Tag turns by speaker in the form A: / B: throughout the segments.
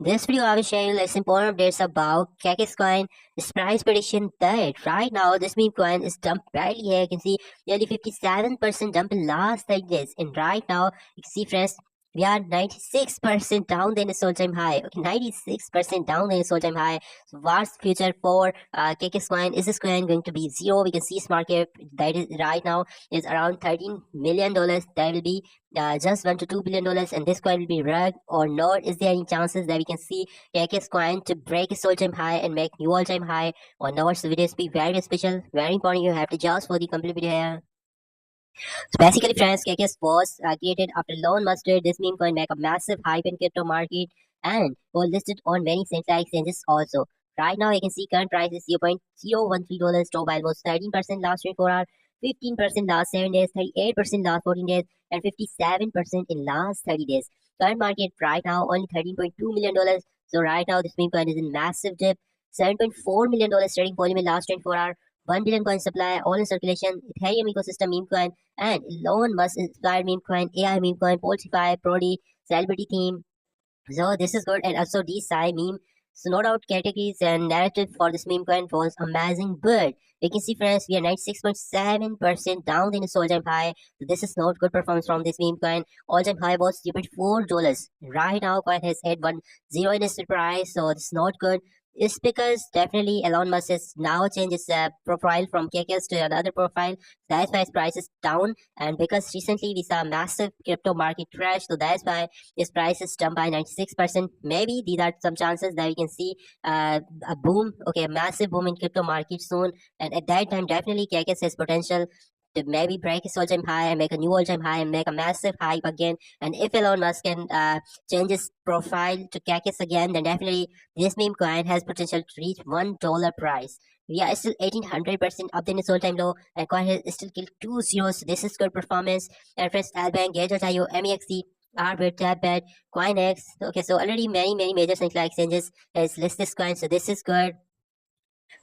A: This video I will share you less important updates about KKS coin. Its price prediction that right now this meme coin is dumped right here. You can see nearly 57% dump in last 30 days. And right now you can see friends, we are 96% down than its all-time high. Okay, 96% down than its all-time high. So what's future for KKS coin? Is this coin going to be zero? We can see its market that is right now is around $13 million. That will be just $1 to $2 billion, and this coin will be rug or not? Is there any chances that we can see KKS coin to break its all-time high and make new all-time high or not? So videos be very special, very important. You have to just for the complete video here. So basically, friends, KKS was created after Elon Musk did this meme coin make a massive hype in crypto market and was listed on many central exchanges also. Right now, you can see current price is $0.013, dropped by almost 13% last 24 hours, 15% last 7 days, 38% last 14 days, and 57% in last 30 days. Current market right now only $13.2 million. So right now, this meme coin is in massive dip. $7.4 million trading volume in last 24 hours. 1 billion coin supply, all in circulation, Ethereum ecosystem meme coin, and Elon Musk inspired meme coin, AI meme coin, Polify, Prodi, celebrity theme. So this is good, and also DeSci meme. So no doubt categories and narrative for this meme coin was amazing, but you can see friends, we are 96.7% down in its all-time high. So this is not good performance from this meme coin. All-time high was $4. Right now coin has had 1 0 in its price, so it's not good. It's because definitely Elon Musk has now changed his profile from KKS to another profile. That's why his price is down, and because recently we saw a massive crypto market crash, so that's why its price is jumped by 96%. Maybe these are some chances that we can see a boom, okay, a massive boom in crypto market soon. And at that time, definitely KKS has potential to maybe break his all-time high and make a new all-time high and make a massive hype again. And if Elon Musk can change his profile to KKS again, then definitely this meme coin has potential to reach $1 price. We are still 1800% up in its all-time low, and coin has still killed 2 zeros. This is good performance. And friends, Albank, Gate.io, MEXC, Arbit, Tabbet, CoinX. Okay, so already many major central exchanges has listed this coin, so this is good.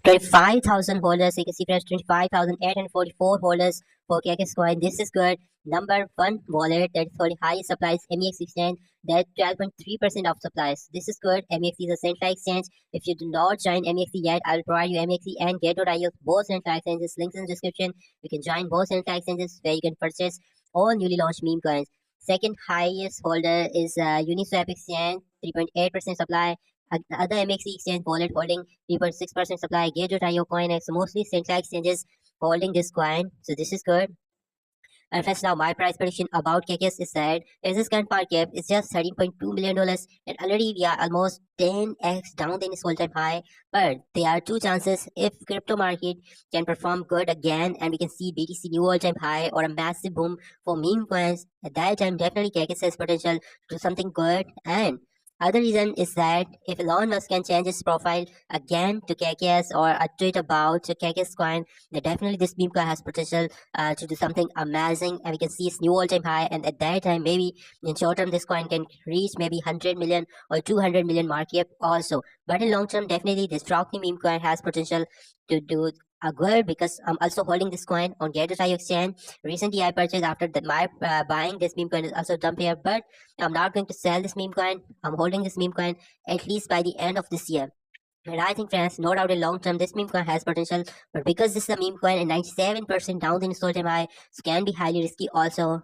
A: 25,000 holders. You can see friends, 25,844 holders for KKS coin. This is good. Number one wallet that's for the highest supplies, MEX exchange, that 12.3% of supplies. This is good. MEX is a central exchange. If you do not join MEX yet, I will provide you MEX and Get.io, both central exchanges. Links in the description. You can join both central exchanges where you can purchase all newly launched meme coins. Second highest holder is Uniswap exchange, 3.8% supply. Other MXC exchange wallet holding 3.6% supply. Gate.io, CoinX, mostly central exchanges holding this coin. So this is good. And first now my price prediction about KKS is that is this current market cap is just $13.2 million, and already we are almost 10x down than its all-time high. But there are two chances if crypto market can perform good again and we can see BTC new all-time high or a massive boom for meme coins. At that time definitely KKS has potential to do something good. And other reason is that if Elon Musk can change his profile again to KKS or a tweet about KKS coin, then definitely this meme coin has potential to do something amazing, and we can see its new all-time high. And at that time, maybe in short term, this coin can reach maybe 100 million or 200 million market cap also. But in long term, definitely this Rockney meme coin has potential to do a good, because I'm also holding this coin on Get.io exchange. Recently, I purchased after my buying this meme coin is also dumped here, but I'm not going to sell this meme coin. I'm holding this meme coin at least by the end of this year. And I think, friends, no doubt in long term, this meme coin has potential. But because this is a meme coin and 97% down in its all time high, so can be highly risky also.